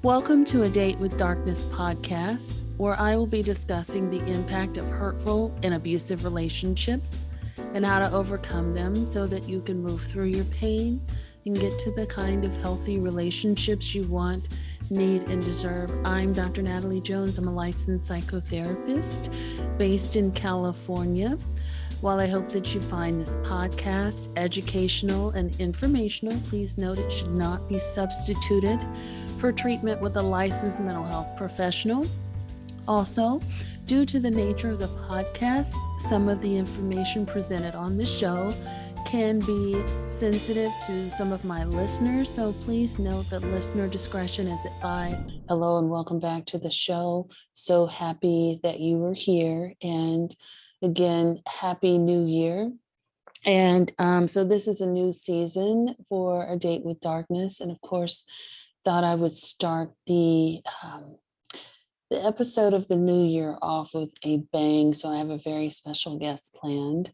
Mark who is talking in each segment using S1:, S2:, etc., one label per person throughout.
S1: Welcome to A Date with Darkness podcast, where I will be discussing the impact of hurtful and abusive relationships and how to overcome them so that you can move through your pain and get to the kind of healthy relationships you want, need, and deserve. I'm Dr. Natalie Jones. I'm a licensed psychotherapist based in California. While I hope that you find this podcast educational and informational, please note it should not be substituted for treatment with a licensed mental health professional. Also, due to the nature of the podcast, some of the information presented on the show can be sensitive to some of my listeners, so please note that listener discretion is advised. Hello and welcome back to the show. So happy that you were here, and again, Happy New Year. And so this is a new season for A Date with Darkness, and of course, thought I would start the episode of the new year off with a bang. So I have a very special guest planned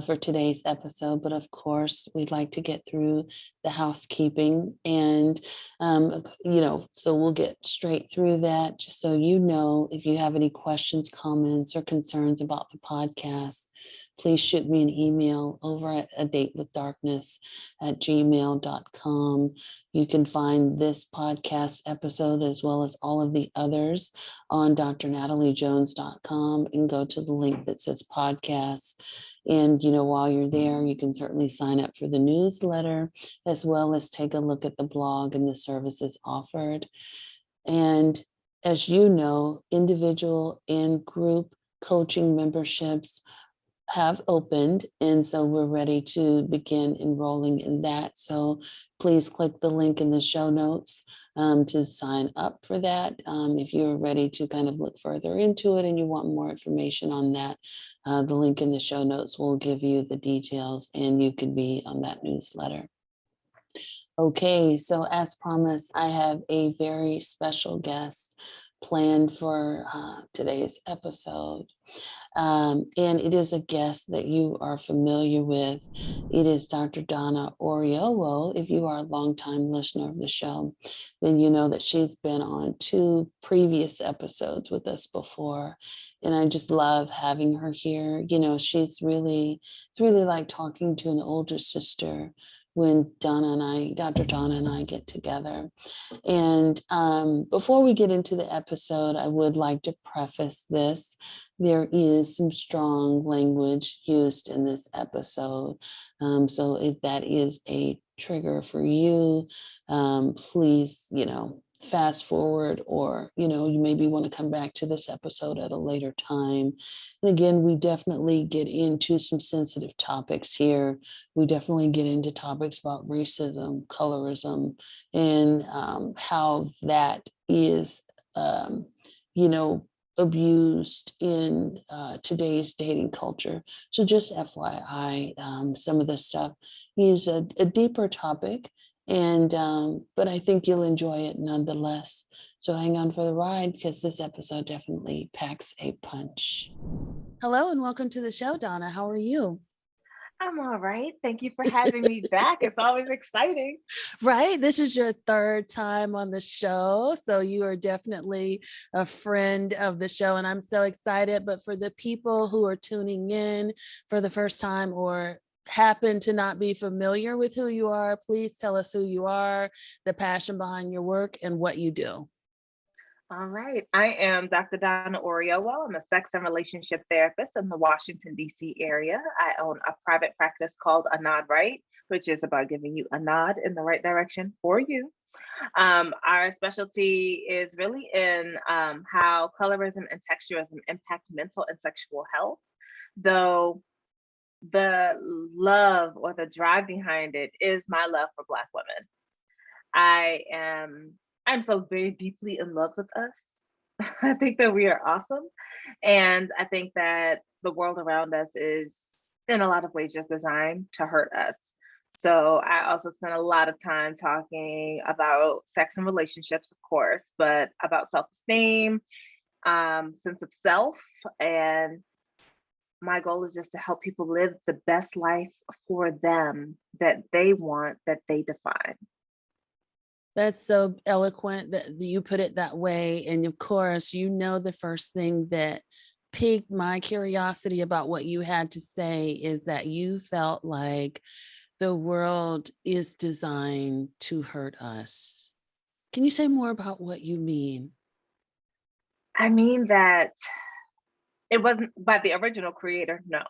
S1: for today's episode. But of course, we'd like to get through the housekeeping. And, so we'll get straight through that. Just so you know, if you have any questions, comments, or concerns about the podcast, please shoot me an email over at adatewithdarkness@gmail.com. You can find this podcast episode as well as all of the others on drnataliejones.com and go to the link that says podcasts. And, while you're there, you can certainly sign up for the newsletter as well as take a look at the blog and the services offered. And as you know, individual and group coaching memberships have opened, and so we're ready to begin enrolling in that. So please click the link in the show notes to sign up for that. If you're ready to kind of look further into it and you want more information on that, the link in the show notes will give you the details and you can be on that newsletter. Okay, so as promised, I have a very special guest planned for today's episode. And it is a guest that you are familiar with. It is Dr. Donna Oriowo. If you are a longtime listener of the show, then you know that she's been on 2 previous episodes with us before. And I just love having her here. It's really like talking to an older sister when Dr. Donna and I get together. And before we get into the episode, I would like to preface this. There is some strong language used in this episode. So if that is a trigger for you, please, fast forward, or, you maybe want to come back to this episode at a later time. And again, we definitely get into some sensitive topics here. We definitely get into topics about racism, colorism, and how that is, abused in today's dating culture. So just FYI, some of this stuff is a deeper topic, and but I think you'll enjoy it nonetheless. So hang on for the ride, because this episode definitely packs a punch. Hello and welcome to the show, Donna. How are you?
S2: I'm all right. Thank you for having me back. It's always exciting.
S1: Right. This is your 3rd time on the show. So you are definitely a friend of the show, and I'm so excited. But for the people who are tuning in for the first time or happen to not be familiar with who you are, please tell us who you are, the passion behind your work, and what you do.
S2: All right. I am Dr. Donna Oriowo. I'm a sex and relationship therapist in the Washington, D.C. area. I own a private practice called A Nod Right, which is about giving you a nod in the right direction for you. Our specialty is really in how colorism and texturism impact mental and sexual health, though the love or the drive behind it is my love for Black women. I'm so very deeply in love with us. I think that we are awesome. And I think that the world around us is in a lot of ways just designed to hurt us. So I also spent a lot of time talking about sex and relationships, of course, but about self-esteem, sense of self. And my goal is just to help people live the best life for them that they want, that they define.
S1: That's so eloquent that you put it that way. And of course, the first thing that piqued my curiosity about what you had to say is that you felt like the world is designed to hurt us. Can you say more about what you mean?
S2: I mean that it wasn't by the original creator, no,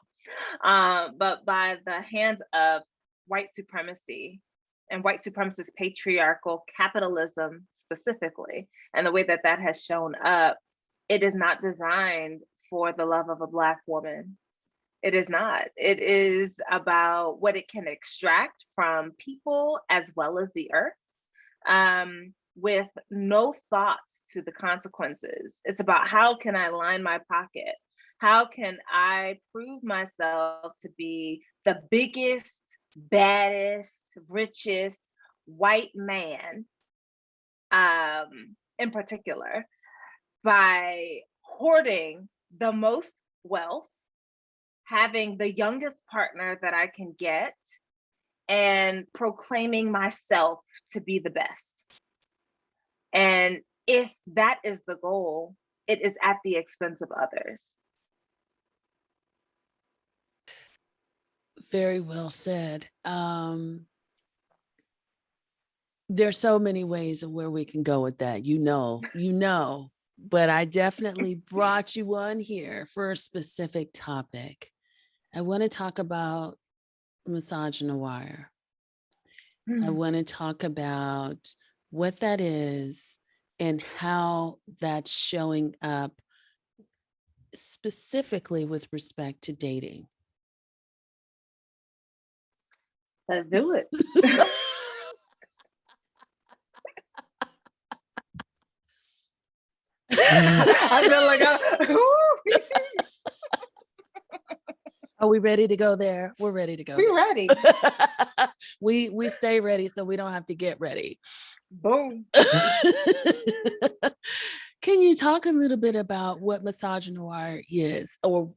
S2: but by the hands of white supremacy and white supremacist patriarchal capitalism specifically, and the way that that has shown up. It is not designed for the love of a Black woman. It is not. It is about what it can extract from people as well as the earth, with no thoughts to the consequences. It's about how can I line my pocket? How can I prove myself to be the biggest, baddest, richest white man, in particular, by hoarding the most wealth, having the youngest partner that I can get, and proclaiming myself to be the best. And if that is the goal, it is at the expense of others.
S1: Very well said. There's so many ways of where we can go with that, but I definitely brought you on here for a specific topic. I want to talk about misogynoir. I want to talk about what that is and how that's showing up specifically with respect to dating.
S2: Let's do it. I feel like
S1: Are we ready to go there? We're ready to go.
S2: We're ready.
S1: We stay ready so we don't have to get ready.
S2: Boom.
S1: Can you talk a little bit about what misogynoir is, or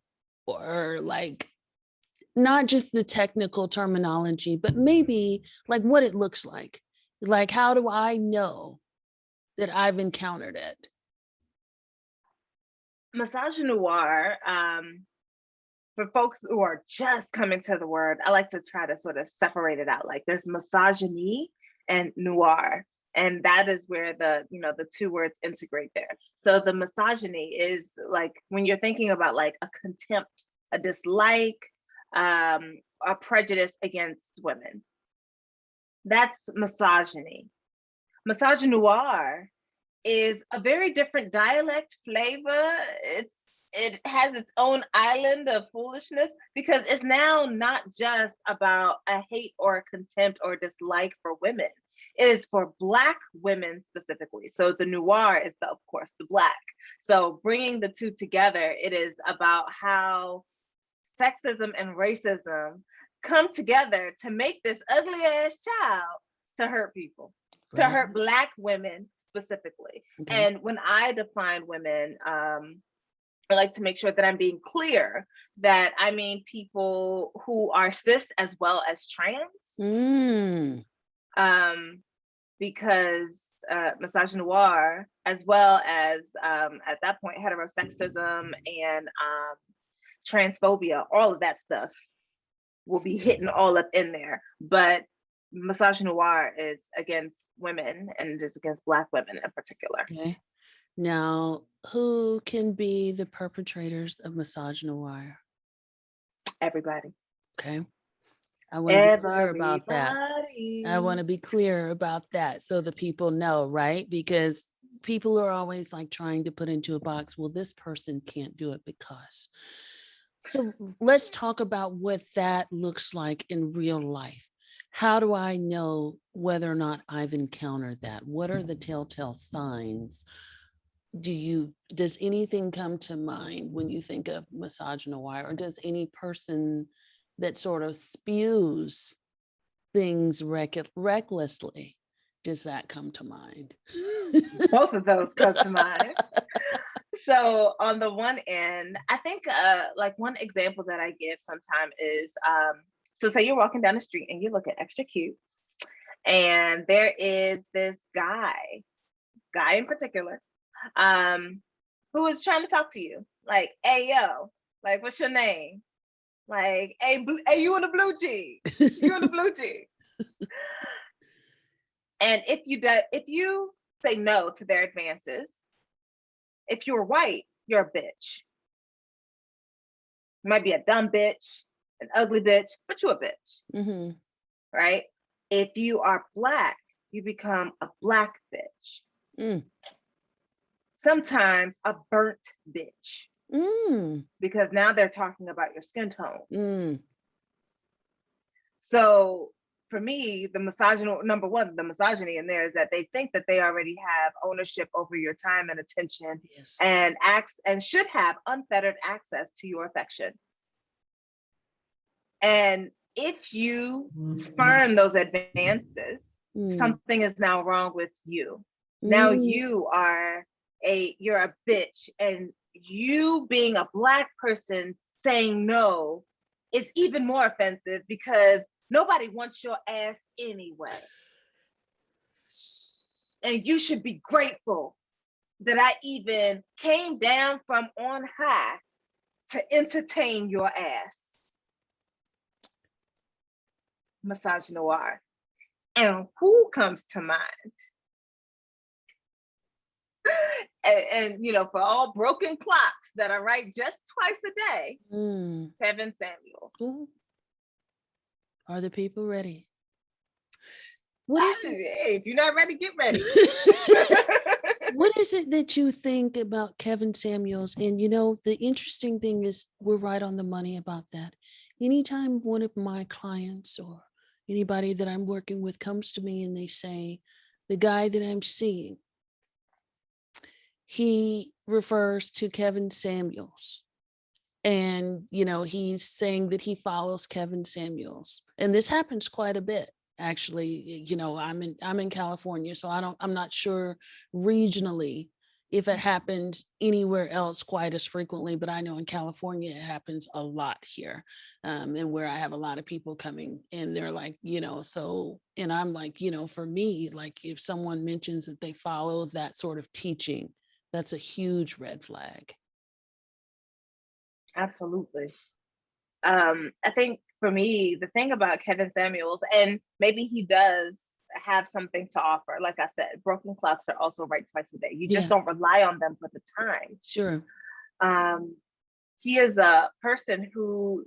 S1: like not just the technical terminology, but maybe like what it looks like? Like, how do I know that I've encountered it?
S2: Misogynoir, for folks who are just coming to the word, I like to try to sort of separate it out. Like there's misogyny and noir. And that is where the two words integrate there. So the misogyny is like when you're thinking about like a contempt, a dislike, a prejudice against women. That's misogyny. Misogynoir is a very different dialect flavor. It has its own island of foolishness because it's now not just about a hate or a contempt or dislike for women. It is for Black women specifically. So the noir is, of course, the Black. So bringing the two together, it is about how sexism and racism come together to make this ugly ass child to hurt people, to hurt Black women specifically. Okay. And when I define women, I like to make sure that I'm being clear that I mean people who are cis as well as trans. Because misogynoir, as well as at that point heterosexism and transphobia, all of that stuff will be hitting all up in there. But misogynoir is against women, and it is against Black women in particular.
S1: Okay. Now, who can be the perpetrators of misogynoir?
S2: Everybody.
S1: Okay. I want to be clear about that. I want to be clear about that so the people know, right? Because people are always like trying to put into a box, well, this person can't do it because. So let's talk about what that looks like in real life. How do I know whether or not I've encountered that? What are the telltale signs? Does anything come to mind when you think of misogynoir, or does any person that sort of spews things recklessly, does that come to mind?
S2: Both of those come to mind. So on the one end, I think like one example that I give sometimes is, so say you're walking down the street and you're looking extra cute, And there is this guy in particular, who is trying to talk to you. Like, hey, yo, like, what's your name? Like, hey, you in the blue G. You in the blue G. And if you say no to their advances, if you're white, you're a bitch. You might be a dumb bitch, an ugly bitch, but you're a bitch.
S1: Mm-hmm.
S2: Right? If you are Black, you become a Black bitch.
S1: Mm.
S2: Sometimes a burnt bitch.
S1: Mm.
S2: Because now they're talking about your skin tone.
S1: Mm.
S2: So for me, the misogyny in there is that they think that they already have ownership over your time and attention,
S1: Yes.
S2: and should have unfettered access to your affection. And if you spurn those advances, something is now wrong with you. Now you're a bitch, and you being a Black person saying no is even more offensive because nobody wants your ass anyway. And you should be grateful that I even came down from on high to entertain your ass. Misogynoir. And who comes to mind? And for all broken clocks that are right just twice a day, Kevin Samuels.
S1: Ooh. Are the people ready? What is it?
S2: If you're not ready, get ready.
S1: What is it that you think about Kevin Samuels? And the interesting thing is we're right on the money about that. Anytime one of my clients or anybody that I'm working with comes to me and they say, the guy that I'm seeing, he refers to Kevin Samuels. And, he's saying that he follows Kevin Samuels. And this happens quite a bit. Actually, I'm in California, so I'm not sure regionally if it happens anywhere else quite as frequently, but I know in California it happens a lot here, and where I have a lot of people coming, and they're like, so, and I'm like, for me, like if someone mentions that they follow that sort of teaching, that's a huge red flag.
S2: Absolutely. I think for me, the thing about Kevin Samuels, and maybe he does have something to offer. Like I said, broken clocks are also right twice a day. You just don't rely on them for the time.
S1: Sure.
S2: He is a person who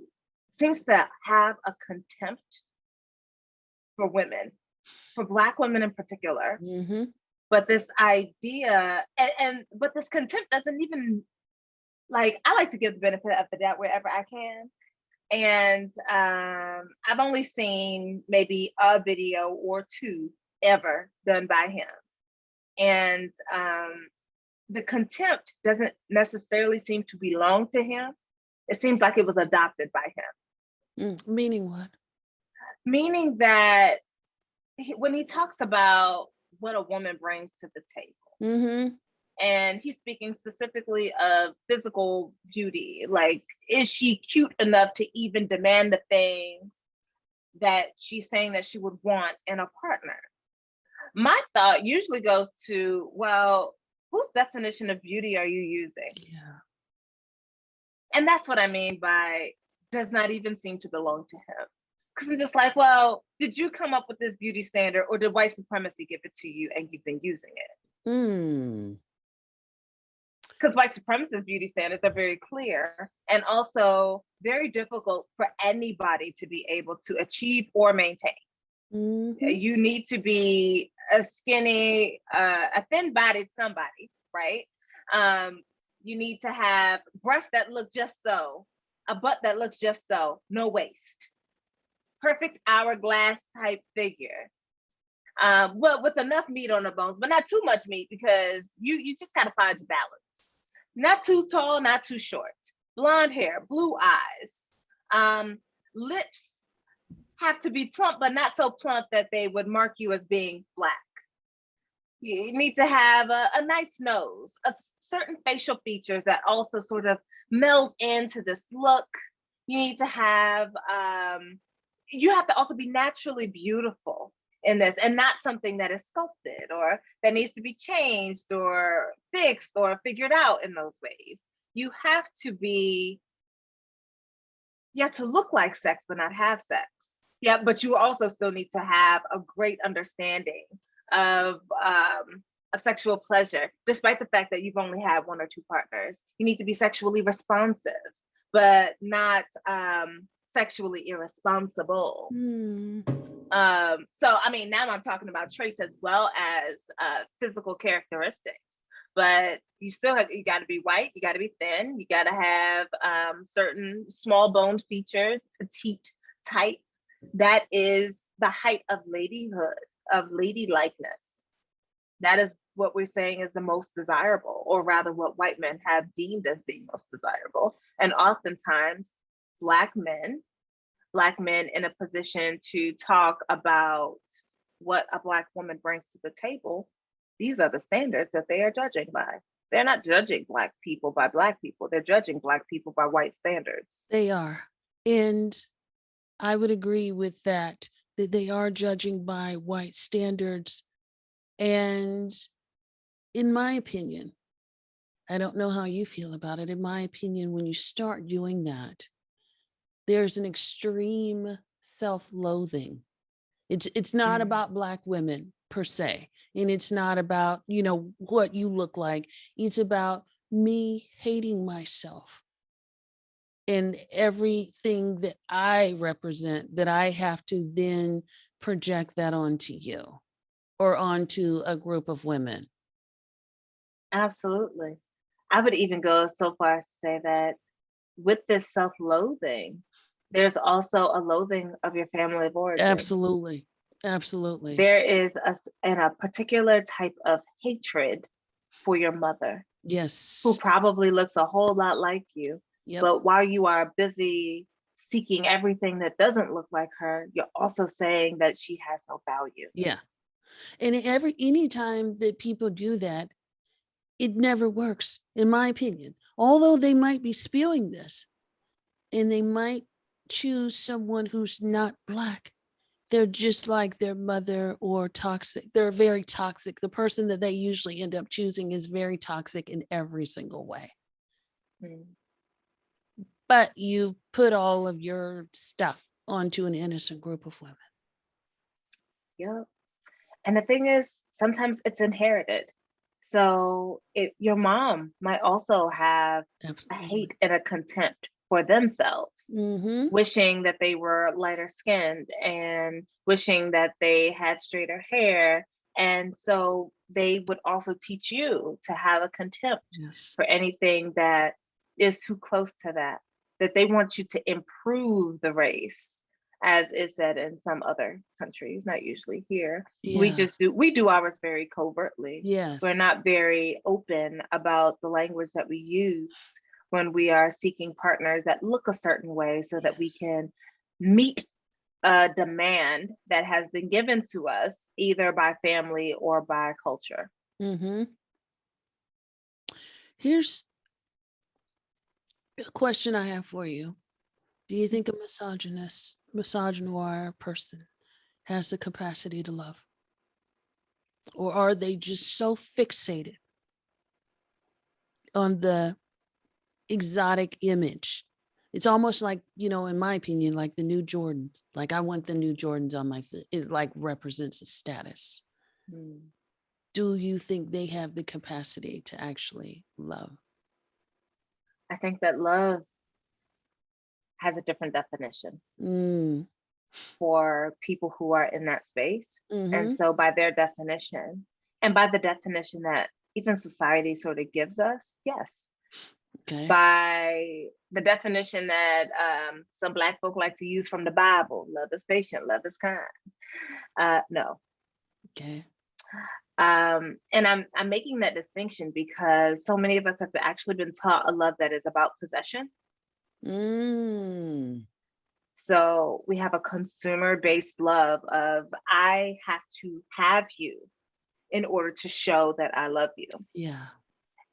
S2: seems to have a contempt for women, for Black women in particular.
S1: Mm-hmm.
S2: But this idea, but this contempt doesn't even, like, I like to give the benefit of the doubt wherever I can. And I've only seen maybe a video or two ever done by him. And the contempt doesn't necessarily seem to belong to him. It seems like it was adopted by him.
S1: Meaning what?
S2: Meaning that when he talks about what a woman brings to the table, and he's speaking specifically of physical beauty, like, is she cute enough to even demand the things that she's saying that she would want in a partner? My thought usually goes to, well, whose definition of beauty are you using?
S1: Yeah.
S2: And that's what I mean by does not even seem to belong to him. Because I'm just like, well, did you come up with this beauty standard, or did white supremacy give it to you and you've been using it? Because white supremacist beauty standards are very clear and also very difficult for anybody to be able to achieve or maintain. You need to be a skinny, a thin-bodied somebody, right? You need to have breasts that look just so, a butt that looks just so, no waist. Perfect hourglass type figure. Well, with enough meat on the bones, but not too much meat, because you just gotta find your balance. Not too tall, not too short. Blonde hair, blue eyes. Lips have to be plump, but not so plump that they would mark you as being Black. You need to have a nice nose, a certain facial features that also sort of meld into this look. You need to have, you have to also be naturally beautiful in this, and not something that is sculpted or that needs to be changed or fixed or figured out in those ways. You have to look like sex, but not have sex. Yeah, but you also still need to have a great understanding of sexual pleasure, despite the fact that you've only had one or two partners. You need to be sexually responsive, but not sexually irresponsible. So, I mean, now I'm talking about traits as well as physical characteristics. But you got to be white, you got to be thin, you got to have certain small boned features, petite type. That is the height of ladyhood, of ladylikeness. That is what we're saying is the most desirable, or rather what white men have deemed as being most desirable. And oftentimes Black men in a position to talk about what a Black woman brings to the table, these are the standards that they are judging by. They're not judging Black people by Black people. They're judging Black people by white standards.
S1: They are. And I would agree with that they are judging by white standards. And in my opinion, I don't know how you feel about it. In my opinion, when you start doing that, there's an extreme self-loathing. It's not about Black women per se, and it's not about, what you look like. It's about me hating myself and everything that I represent, that I have to then project that onto you or onto a group of women.
S2: Absolutely. I would even go so far as to say that with this self-loathing, there's also a loathing of your family of origin.
S1: Absolutely. Absolutely.
S2: There is a particular type of hatred for your mother.
S1: Yes.
S2: Who probably looks a whole lot like you. Yep. But while you are busy seeking everything that doesn't look like her, you're also saying that she has no value.
S1: Yeah. And anytime that people do that, it never works, in my opinion. Although they might be spewing this and they might choose someone who's not Black, they're just like their mother or toxic. They're very toxic. The person that they usually end up choosing is very toxic in every single way. But you put all of your stuff onto an innocent group of women.
S2: Yep. And the thing is, sometimes it's inherited. So your mom might also have Absolutely. A hate and a contempt for themselves, wishing that they were lighter skinned and wishing that they had straighter hair. And so they would also teach you to have a contempt for anything that is too close to that they want you to improve the race, as is said in some other countries, not usually here. Yeah. We do ours very covertly.
S1: Yes.
S2: We're not very open about the language that we use when we are seeking partners that look a certain way so that we can meet a demand that has been given to us either by family or by culture.
S1: Here's a question I have for you. Do you think a misogynoir person has the capacity to love? Or are they just so fixated on the exotic image? It's almost like, in my opinion, like the new Jordans. Like I want the new Jordans on my foot. It like represents a status. Do you think they have the capacity to actually love?
S2: I think that love has a different definition for people who are in that space. And so by their definition, and by the definition that even society sort of gives us, yes. Okay. By the definition that some Black folk like to use from the Bible, love is patient, love is kind. No.
S1: Okay.
S2: And I'm making that distinction because so many of us have actually been taught a love that is about possession. So we have a consumer-based love of I have to have you in order to show that I love you.
S1: Yeah.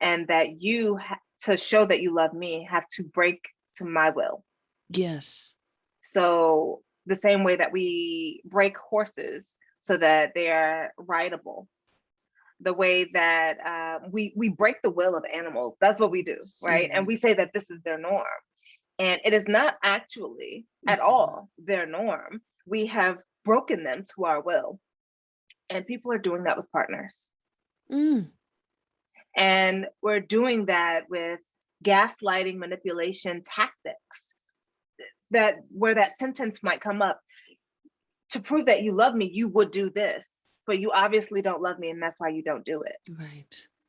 S2: And that you, to show that you love me, have to break to my will.
S1: Yes.
S2: So the same way that we break horses so that they are writable. The way that we break the will of animals. That's what we do, right? And we say that this is their norm. And it is not actually at all their norm. We have broken them to our will. And people are doing that with partners. And we're doing that with gaslighting, manipulation tactics, that where that sentence might come up: to prove that you love me, you would do this, but you obviously don't love me, and that's why you don't do it.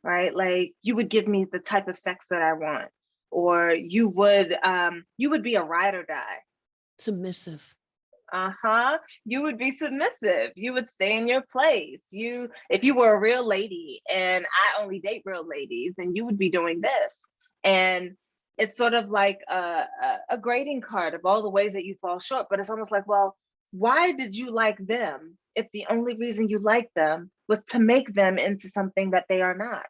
S2: Right? Like, you would give me the type of sex that I want, or you would be a ride or die.
S1: Submissive.
S2: You would be submissive. You would stay in your place. If you were a real lady, and I only date real ladies, then you would be doing this. And it's sort of like a grading card of all the ways that you fall short. But it's almost like, well, why did you like them if the only reason you like them was to make them into something that they are not?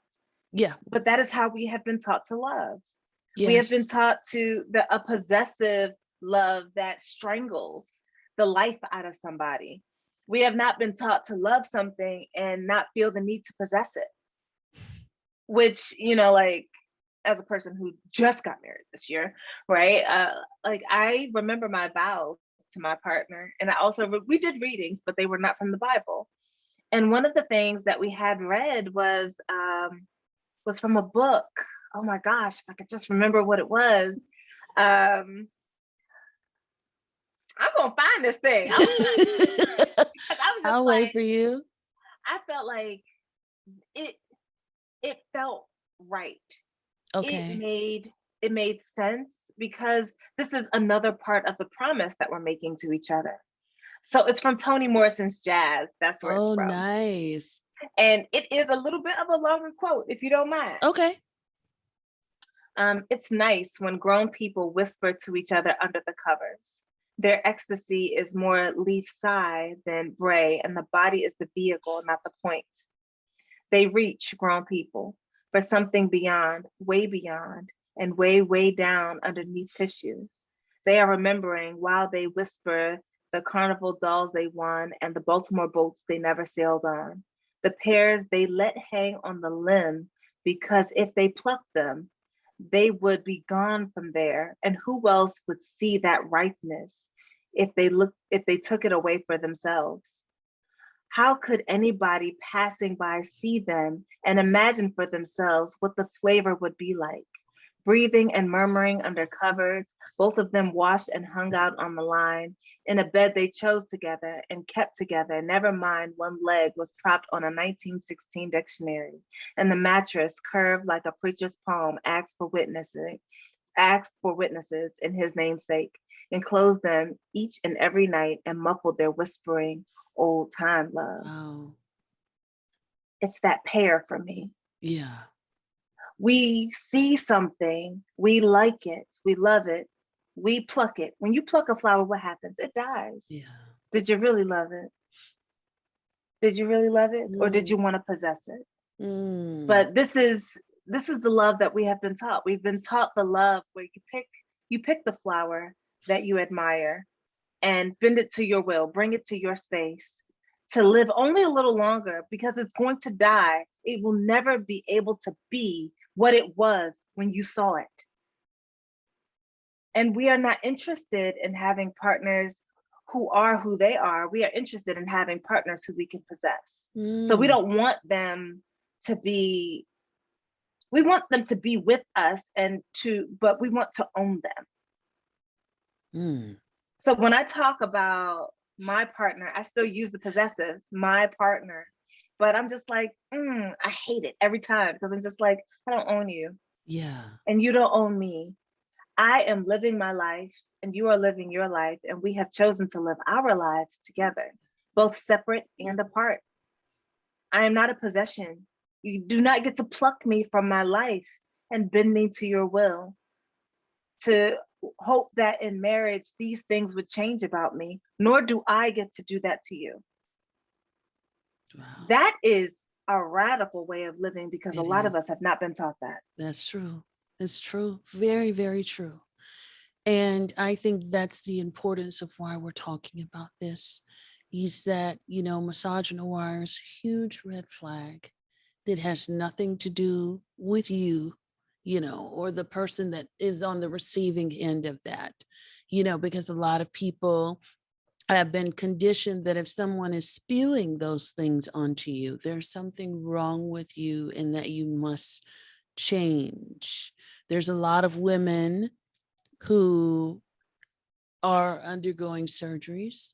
S1: Yeah.
S2: But that is how we have been taught to love.
S1: Yes.
S2: We have been taught a possessive love that strangles the life out of somebody. We have not been taught to love something and not feel the need to possess it. Which, like, as a person who just got married this year, right? Like, I remember my vows to my partner, and we did readings, but they were not from the Bible. And one of the things that we had read was from a book. Oh my gosh, if I could just remember what it was. I'm gonna find this thing.
S1: I'll wait for you.
S2: I felt like it felt right.
S1: Okay.
S2: It made sense, because this is another part of the promise that we're making to each other. So it's from Toni Morrison's Jazz. That's where it's from.
S1: Oh, nice.
S2: And it is a little bit of a longer quote, if you don't mind.
S1: Okay.
S2: It's nice when grown people whisper to each other under the covers. Their ecstasy is more leaf sigh than bray, and the body is the vehicle, not the point. They reach, grown people, for something beyond, and way, way down underneath tissue. They are remembering while they whisper the carnival dolls they won and the Baltimore boats they never sailed on. The pears they let hang on the limb, because if they plucked them, they would be gone from there. And who else would see that ripeness if they took it away for themselves? How could anybody passing by see them and imagine for themselves what the flavor would be like? Breathing and murmuring under covers, both of them washed and hung out on the line, in a bed they chose together and kept together. Never mind, one leg was propped on a 1916 dictionary, and the mattress, curved like a preacher's palm, asked for witnesses in his namesake, enclosed them each and every night and muffled their whispering old time love.
S1: Wow.
S2: It's that pair for me.
S1: Yeah.
S2: We see something, we like it, we love it, we pluck it. When you pluck a flower, what happens? It dies.
S1: Yeah.
S2: Did you really love it? Did you really love it? Or did you want to possess it? But this is the love that we have been taught. We've been taught the love where you pick the flower that you admire and bend it to your will, bring it to your space, to live only a little longer, because it's going to die. It will never be able to be what it was when you saw it. And we are not interested in having partners who are who they are. We are interested in having partners who we can possess. So we don't want them to be, we want them to be with us but we want to own them. So when I talk about my partner, I still use the possessive, my partner, but I'm just like, I hate it every time, because I'm just like, I don't own you.
S1: Yeah.
S2: And you don't own me. I am living my life and you are living your life, and we have chosen to live our lives together, both separate and apart. I am not a possession. You do not get to pluck me from my life and bend me to your will, to hope that in marriage these things would change about me, nor do I get to do that to you. Wow. That is a radical way of living, because a lot of us have not been taught that.
S1: That's true. It's true. Very, very true. And I think that's the importance of why we're talking about this. is that, misogynoir is a huge red flag that has nothing to do with you, or the person that is on the receiving end of that, because a lot of people have been conditioned that if someone is spewing those things onto you, there's something wrong with you and that you must change. There's a lot of women who are undergoing surgeries.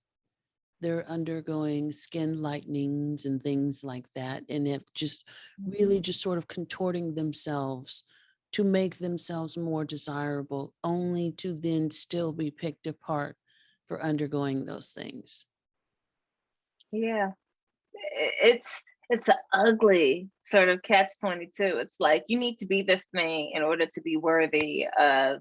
S1: They're undergoing skin lightenings and things like that, and have just really just sort of contorting themselves to make themselves more desirable, only to then still be picked apart for undergoing those things.
S2: Yeah. It's an ugly sort of catch-22. It's like you need to be this thing in order to be worthy of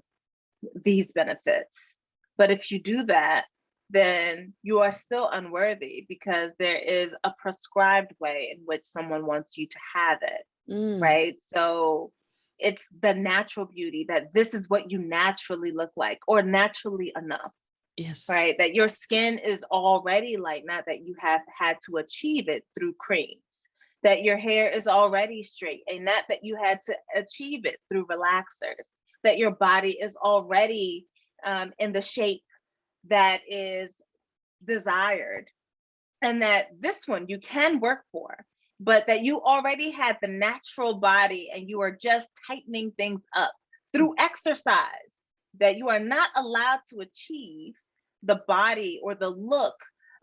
S2: these benefits. But if you do that, then you are still unworthy because there is a prescribed way in which someone wants you to have it, right? So it's the natural beauty that this is what you naturally look like or naturally enough.
S1: Yes.
S2: Right, that your skin is already light, not that you have had to achieve it through creams, that your hair is already straight and not that you had to achieve it through relaxers, that your body is already in the shape that is desired, and that this one you can work for, but that you already had the natural body and you are just tightening things up through exercise, that you are not allowed to achieve the body or the look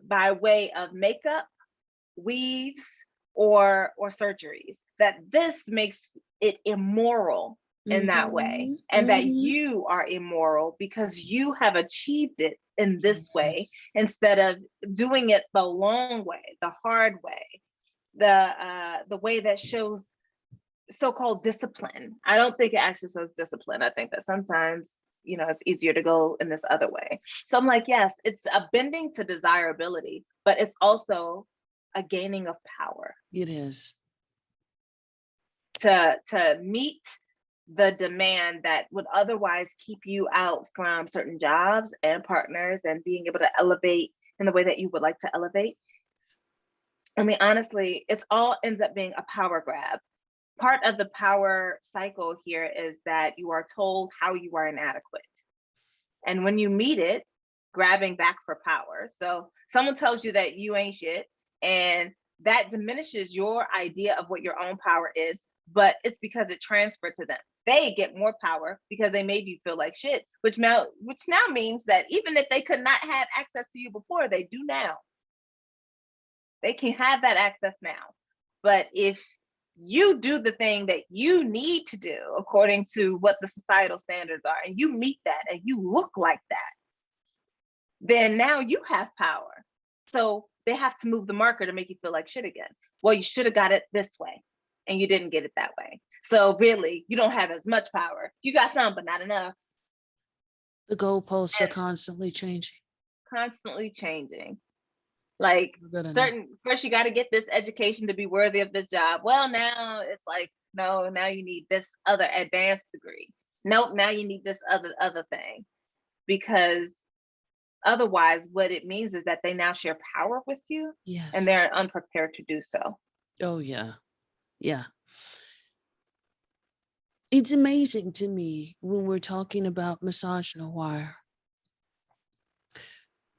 S2: by way of makeup, weaves, or surgeries, that this makes it immoral in that way, and that you are immoral because you have achieved it in this way instead of doing it the long way, the hard way, the way that shows so-called discipline. I don't think it actually shows discipline. I think that sometimes it's easier to go in this other way. So I'm like, yes, it's a bending to desirability, but it's also a gaining of power.
S1: It is.
S2: To meet the demand that would otherwise keep you out from certain jobs and partners and being able to elevate in the way that you would like to elevate. I mean, honestly, it's all ends up being a power grab. Part of the power cycle here is that you are told how you are inadequate. And when you meet it, grabbing back for power. So someone tells you that you ain't shit, and that diminishes your idea of what your own power is, but it's because it transferred to them. They get more power because they made you feel like shit, which now means that even if they could not have access to you before, they do now. They can have that access now. But if you do the thing that you need to do according to what the societal standards are, and you meet that and you look like that, then now you have power. So they have to move the marker to make you feel like shit again. Well, you should have got it this way and you didn't get it that way. So really, you don't have as much power. You got some, but not enough.
S1: The goalposts are constantly changing.
S2: Constantly changing. Like first you got to get this education to be worthy of this job. Well, now it's like, no, now you need this other advanced degree. Nope, now you need this other thing. Because otherwise what it means is that they now share power with you.
S1: Yes.
S2: And they're unprepared to do so.
S1: Oh yeah. Yeah. It's amazing to me when we're talking about misogynoir,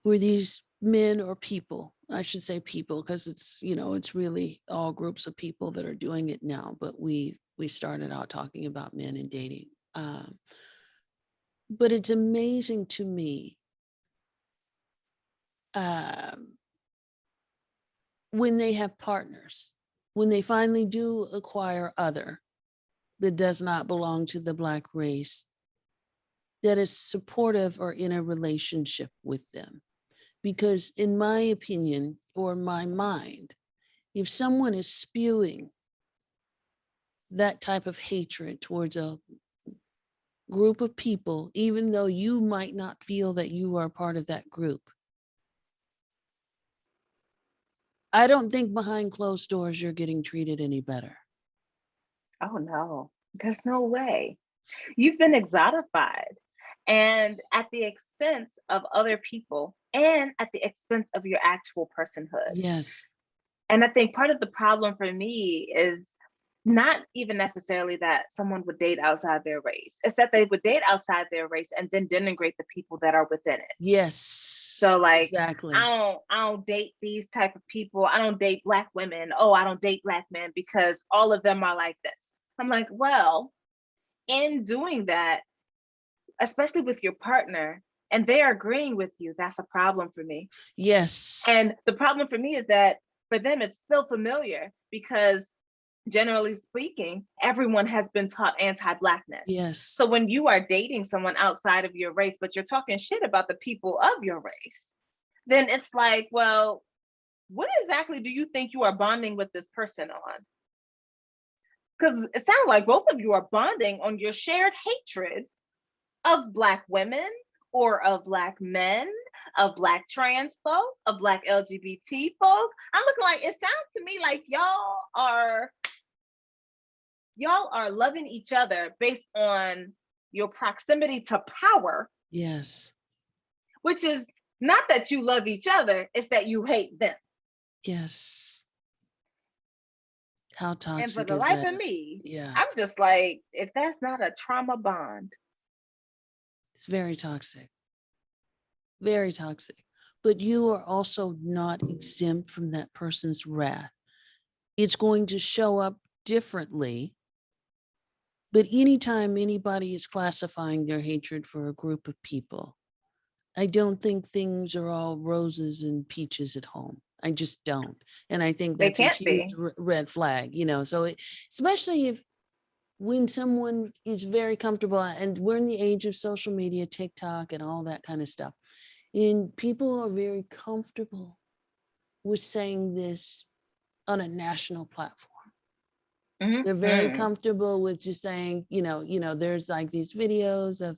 S1: where these men or people, I should say people, because it's, it's really all groups of people that are doing it now, but we started out talking about men and dating. But it's amazing to me when they have partners, when they finally do acquire other that does not belong to the Black race, that is supportive or in a relationship with them. Because in my opinion, or my mind, if someone is spewing that type of hatred towards a group of people, even though you might not feel that you are part of that group, I don't think behind closed doors you're getting treated any better.
S2: Oh no, there's no way. You've been exotified. and at the expense of other people and at the expense of your actual personhood.
S1: Yes.
S2: And I think part of the problem for me is not even necessarily that someone would date outside their race. It's that they would date outside their race and then denigrate the people that are within it.
S1: Yes.
S2: So like,
S1: exactly.
S2: I don't date these type of people. I don't date Black women. Oh, I don't date Black men because all of them are like this. I'm like, well, in doing that, especially with your partner, and they're agreeing with you, that's a problem for me.
S1: Yes.
S2: And the problem for me is that for them, it's still familiar because generally speaking, everyone has been taught anti-Blackness.
S1: Yes.
S2: So when you are dating someone outside of your race, but you're talking shit about the people of your race, then it's like, well, what exactly do you think you are bonding with this person on? Because it sounds like both of you are bonding on your shared hatred of Black women or of Black men, of Black trans folk, of Black LGBT folk. I'm looking like, it sounds to me like y'all are loving each other based on your proximity to power.
S1: Yes.
S2: Which is not that you love each other, it's that you hate them.
S1: Yes. How toxic
S2: and for the
S1: is
S2: life
S1: that?
S2: of me,
S1: Yeah.
S2: I'm just like, if that's not a trauma bond.
S1: It's very toxic. Very toxic. But you are also not exempt from that person's wrath. It's going to show up differently. But anytime anybody is classifying their hatred for a group of people, I don't think things are all roses and peaches at home. I just don't. And I think
S2: They
S1: that's a
S2: can't
S1: huge
S2: be.
S1: red flag, so especially if when someone is very comfortable, and we're in the age of social media, TikTok and all that kind of stuff, and people are very comfortable with saying this on a national platform.
S2: Mm-hmm.
S1: They're very comfortable with just saying, there's like these videos of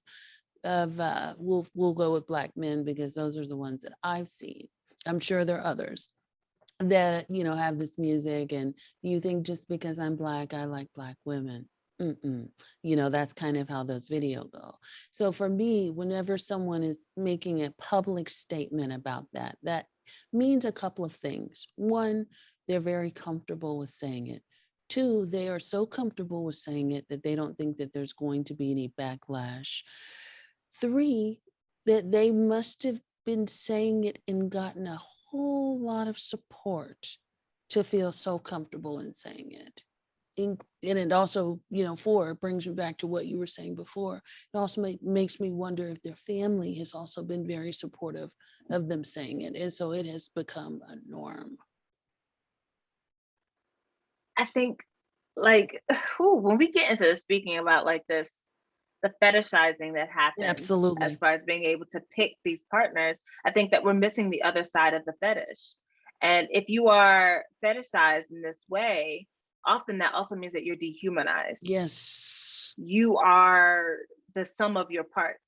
S1: we'll go with Black men because those are the ones that I've seen. I'm sure there are others that have this music, and you think just because I'm Black, I like Black women. That's kind of how those videos go. So for me, whenever someone is making a public statement about that means a couple of things. One, they're very comfortable with saying it. Two, they are so comfortable with saying it that they don't think that there's going to be any backlash. Three, that they must have been saying it and gotten a whole lot of support to feel so comfortable in saying it. And it also, four, it brings me back to what you were saying before. It also makes me wonder if their family has also been very supportive of them saying it. And so it has become a norm.
S2: I think like when we get into speaking about like this, the fetishizing that happens,
S1: Absolutely,
S2: as far as being able to pick these partners, I think that we're missing the other side of the fetish. And if you are fetishized in this way, often that also means that you're dehumanized.
S1: yes.
S2: You are the sum of your parts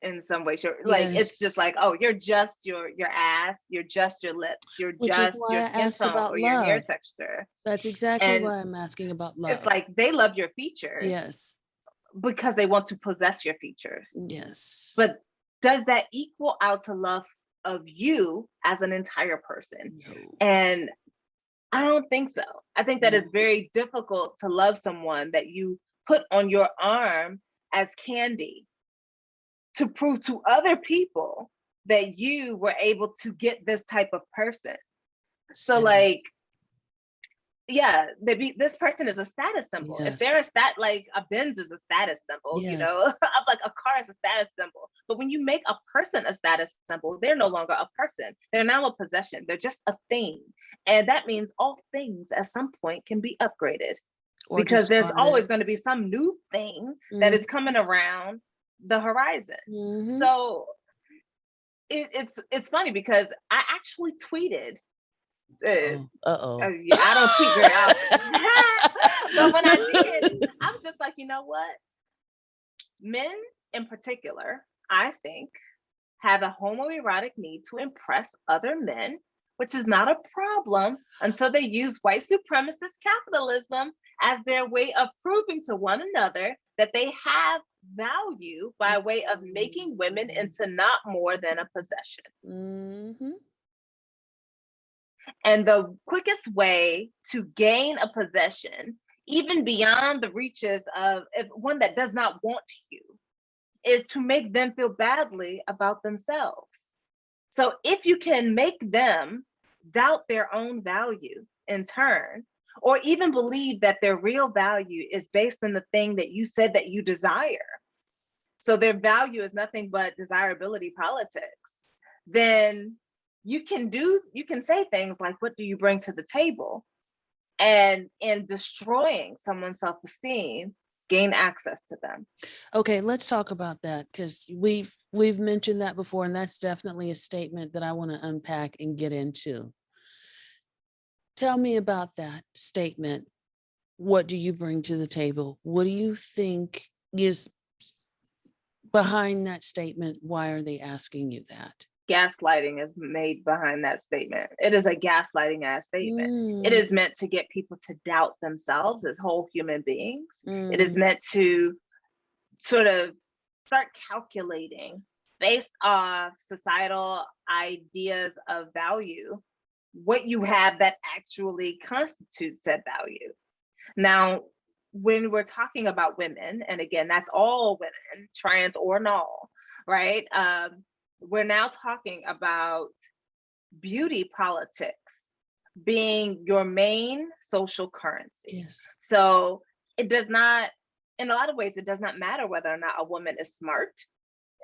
S2: in some way. Sure. Like it's just like, oh, you're just your ass, you're just your lips, you're
S1: Which is
S2: just
S1: why
S2: your
S1: I
S2: skin
S1: asked
S2: tone
S1: about
S2: or your hair
S1: love.
S2: texture.
S1: That's exactly
S2: And
S1: why I'm asking about love.
S2: it's like they love your features.
S1: Yes.
S2: Because they want to possess your features.
S1: Yes.
S2: But does that equal out to love of you as an entire person?
S1: No.
S2: And I don't think so. I think that
S1: No.
S2: it's very difficult to love someone that you put on your arm as candy to prove to other people that you were able to get this type of person. So like, yeah, this person is a status symbol.
S1: Yes.
S2: If they're like a Benz is a status symbol,
S1: Yes.
S2: like a car is a status symbol. But when you make a person a status symbol, they're no longer a person. They're now a possession. They're just a thing. And that means all things at some point can be upgraded. Or because there's always going to be some new thing that is coming around the horizon. So it's funny because I actually tweeted. Yeah, I don't tweet very often. But when I did, I was just like, you know what? Men in particular, I think, have a homoerotic need to impress other men which is not a problem until they use white supremacist capitalism as their way of proving to one another that they have value by way of making women into not more than a possession.
S1: Mm-hmm.
S2: And the quickest way to gain a possession, even beyond the reaches of one that does not want you, is to make them feel badly about themselves. So if you can make them doubt their own value in turn, or even believe that their real value is based on the thing that you said that you desire, so their value is nothing but desirability politics, then you can say things like, what do you bring to the table? And in destroying someone's self-esteem, gain access to them.
S1: Okay, let's talk about that, because we've mentioned that before, and that's definitely a statement that I want to unpack and get into. Tell me about that statement. What do you bring to the table? What do you think is behind that statement? Why are they asking you that?
S2: Gaslighting is made behind that statement. It is a gaslighting ass statement. It is meant to get people to doubt themselves as whole human beings. It is meant to sort of start calculating based off societal ideas of value, what you have that actually constitutes said value. Now, when we're talking about women, and again, that's all women, trans or null, right? We're now talking about beauty politics being your main social currency.
S1: Yes.
S2: So it does not, in a lot of ways, it does not matter whether or not a woman is smart.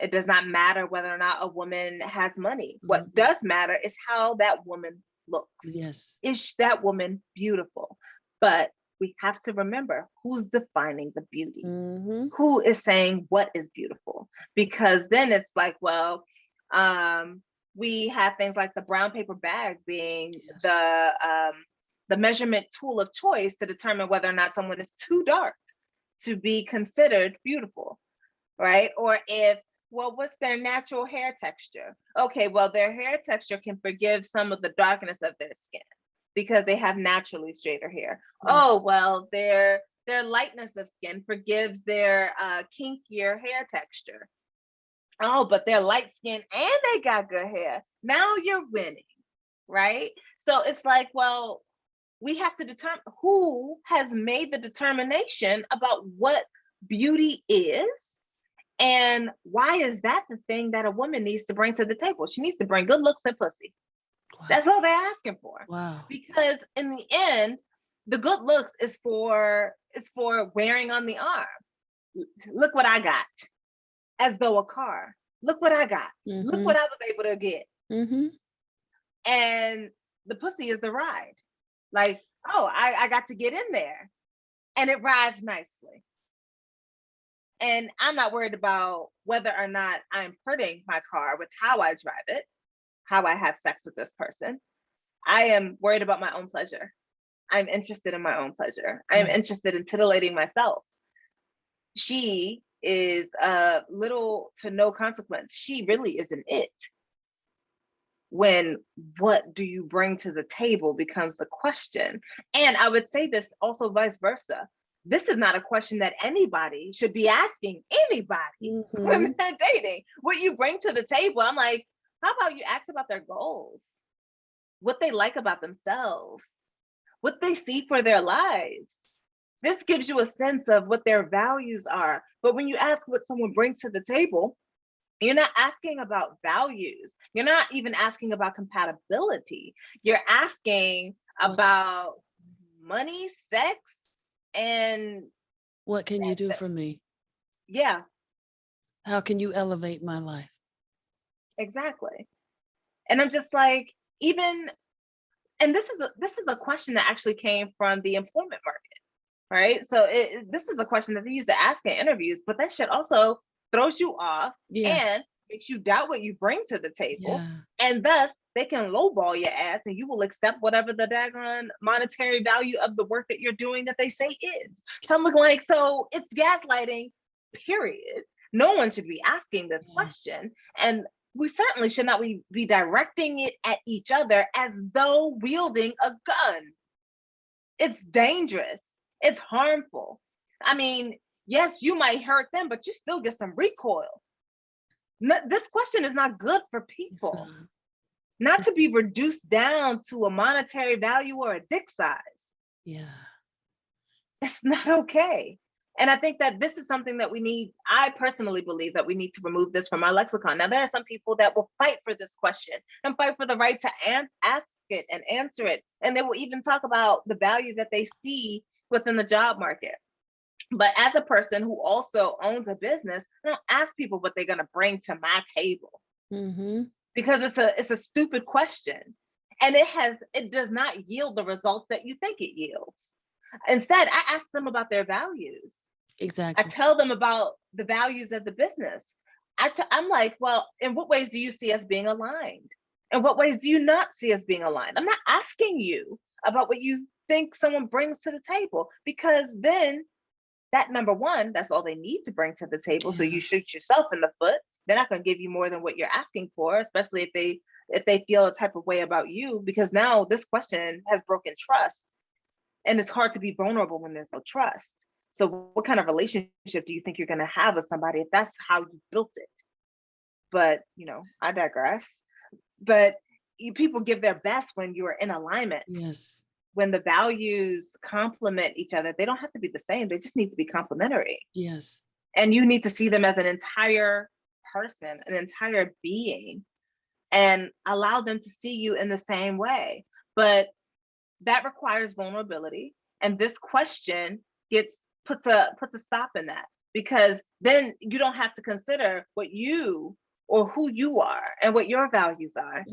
S2: It does not matter whether or not a woman has money. What does matter is how that woman looks.
S1: Yes.
S2: Is that woman beautiful? But we have to remember who's defining the beauty. Who is saying what is beautiful? Because then it's like, well, we have things like the brown paper bag being the measurement tool of choice to determine whether or not someone is too dark to be considered beautiful, right? Or if, well, what's their natural hair texture? Okay, well, their hair texture can forgive some of the darkness of their skin because they have naturally straighter hair. Oh, well, their lightness of skin forgives their kinkier hair texture. Oh, but they're light skinned and they got good hair. Now you're winning, right? So it's like, well, we have to determine who has made the determination about what beauty is, and why is that the thing that a woman needs to bring to the table? She needs to bring good looks and pussy. Wow. That's all they're asking for.
S1: Wow.
S2: Because in the end, the good looks is for wearing on the arm. Look what I got. As though a car. Look what I got. Look what I was able to get. And the pussy is the ride. Like, oh, I got to get in there. And it rides nicely. And I'm not worried about whether or not I'm hurting my car with how I drive it, how I have sex with this person. I am worried about my own pleasure. I'm interested in my own pleasure. I am interested in titillating myself. She is little to no consequence. She really isn't it. When what do you bring to the table becomes the question. And I would say this also vice versa. This is not a question that anybody should be asking anybody when they're dating. What you bring to the table, I'm like, how about you ask about their goals? What they like about themselves? What they see for their lives? This gives you a sense of what their values are. But when you ask what someone brings to the table, you're not asking about values. You're not even asking about compatibility. You're asking about money, sex, and
S1: what can you do for me?
S2: Yeah.
S1: How can you elevate my life? Exactly.
S2: And I'm just like, even, and this is a question that actually came from the employment market, right? So this is a question that they used to ask in interviews, but that shit also throws you off and makes you doubt what you bring to the table. And thus they can lowball your ass and you will accept whatever the daggone monetary value of the work that you're doing that they say is. So I'm looking like, so it's gaslighting, period. No one should be asking this question. And we certainly should not be directing it at each other as though wielding a gun. It's dangerous. It's harmful. I mean, yes, you might hurt them, but you still get some recoil. This question is not good for people. Not to be reduced down to a monetary value or a dick size.
S1: Yeah.
S2: It's not okay. And I think that this is something that we need. I personally believe that we need to remove this from our lexicon. Now, there are some people that will fight for this question and fight for the right to ask it and answer it. And they will even talk about the value that they see within the job market. But as a person who also owns a business, I don't ask people what they're going to bring to my table. Because it's a stupid question. And it does not yield the results that you think it yields. Instead, I ask them about their values.
S1: Exactly.
S2: I tell them about the values of the business. I'm like, well, in what ways do you see us being aligned? In what ways do you not see us being aligned? I'm not asking you about what you think someone brings to the table, because then that, number one, that's all they need to bring to the table. So you shoot yourself in the foot. They're not going to give you more than what you're asking for, especially if they feel a type of way about you, because now this question has broken trust. And it's hard to be vulnerable when there's no trust. So what kind of relationship do you think you're going to have with somebody if that's how you built it? But, I digress. But people give their best when you're in alignment.
S1: Yes.
S2: When the values complement each other, they don't have to be the same. They just need to be complementary.
S1: Yes.
S2: And you need to see them as an entire person, an entire being, and allow them to see you in the same way. But that requires vulnerability. And this question puts a stop in that, because then you don't have to consider what you or who you are and what your values are.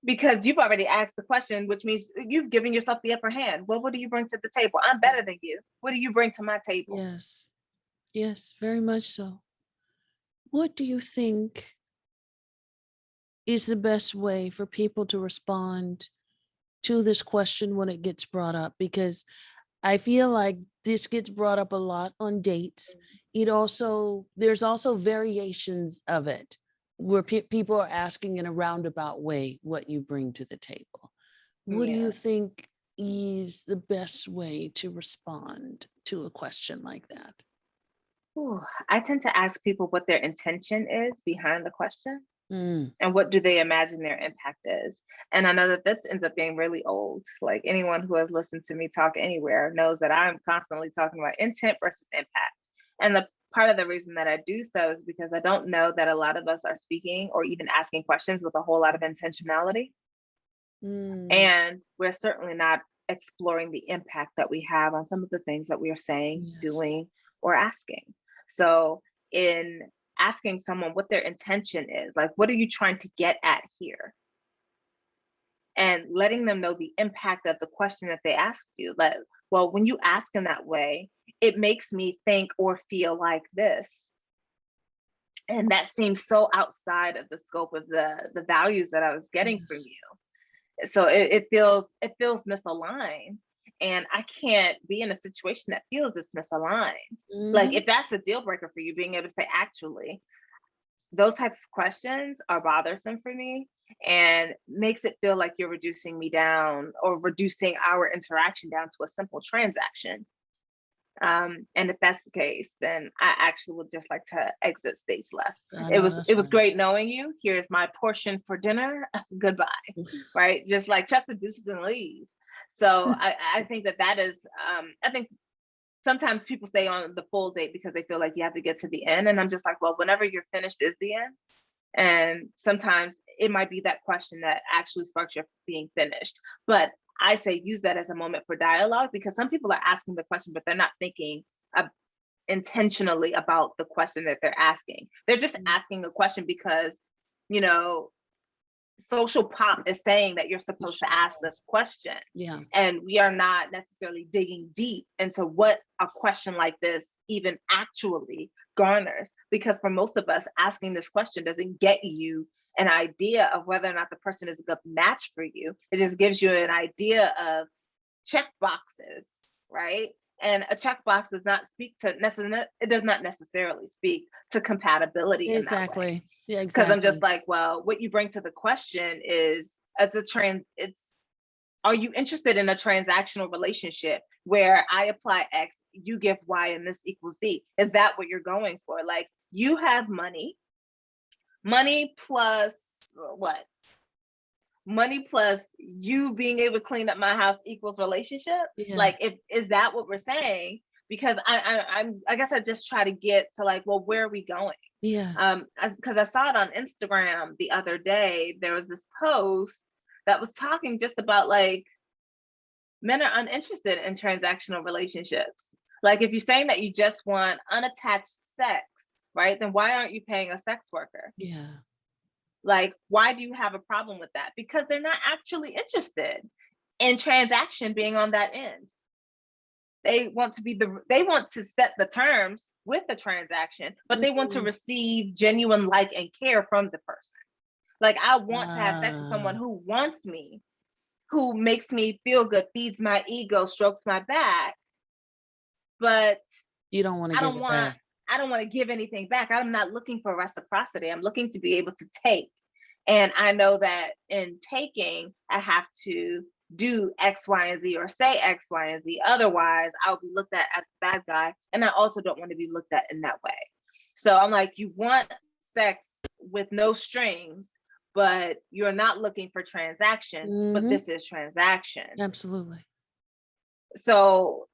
S2: Because you've already asked the question, which means you've given yourself the upper hand. Well, what do you bring to the table? I'm better than you. What do you bring to my table?
S1: Yes. Yes, very much so. What do you think is the best way for people to respond to this question when it gets brought up? Because I feel like this gets brought up a lot on dates. There's also variations of it where people are asking in a roundabout way what you bring to the table. What do you think is the best way to respond to a question like that?
S2: I tend to ask people what their intention is behind the question. And what do they imagine their impact is? And I know that this ends up being really old. Like, anyone who has listened to me talk anywhere knows that I'm constantly talking about intent versus impact. And the part of the reason that I do so is because I don't know that a lot of us are speaking or even asking questions with a whole lot of intentionality. And we're certainly not exploring the impact that we have on some of the things that we are saying, doing, or asking. So in asking someone what their intention is, like, what are you trying to get at here? And letting them know the impact of the question that they ask you. Like, well, when you ask in that way, it makes me think or feel like this. And that seems so outside of the scope of the values that I was getting from you. So it feels misaligned. And I can't be in a situation that feels this misaligned. Like, if that's a deal breaker for you, being able to say, actually, those type of questions are bothersome for me and makes it feel like you're reducing me down or reducing our interaction down to a simple transaction. And if that's the case, then I actually would just like to exit stage left. It was great knowing you. Here's my portion for dinner. Goodbye. Right? Just like check the deuces and leave. So I think that is, I think sometimes people stay on the full date because they feel like you have to get to the end. And I'm just like, well, whenever you're finished is the end. And sometimes it might be that question that actually sparks your being finished. But I say use that as a moment for dialogue, because some people are asking the question, but they're not thinking intentionally about the question that they're asking. They're just asking a question because, social pop is saying that you're supposed to ask this question. And we are not necessarily digging deep into what a question like this even actually garners, because for most of us, asking this question doesn't get you an idea of whether or not the person is a good match for you. It just gives you an idea of check boxes, right? And a checkbox does not speak to it does not necessarily speak to compatibility in that way.
S1: Exactly. Yeah,
S2: Because I'm just
S1: exactly.
S2: like, well, what you bring to the question is are you interested in a transactional relationship where I apply X, you give Y, and this equals Z? Is that what you're going for? Like, you have money plus what? Money plus you being able to clean up my house equals relationship?
S1: Yeah.
S2: Like, is that what we're saying? Because I guess I just try to get to like, well, where are we going?
S1: Yeah.
S2: Because I saw it on Instagram the other day. There was this post that was talking just about like men are uninterested in transactional relationships. Like, if you're saying that you just want unattached sex, right? Then why aren't you paying a sex worker?
S1: Yeah.
S2: Like, why do you have a problem with that? Because they're not actually interested in transaction being on that end. They want to set the terms with the transaction, but they want to receive genuine like and care from the person. Like, I want to have sex with someone who wants me, who makes me feel good, feeds my ego, strokes my back, but
S1: you don't want to give it back.
S2: I don't want to give anything back. I'm not looking for reciprocity. I'm looking to be able to take. And I know that in taking, I have to do X, Y, and Z, or say X, Y, and Z. Otherwise, I'll be looked at as a bad guy. And I also don't want to be looked at in that way. So I'm like, you want sex with no strings, but you're not looking for transaction, but this is transaction.
S1: Absolutely.
S2: So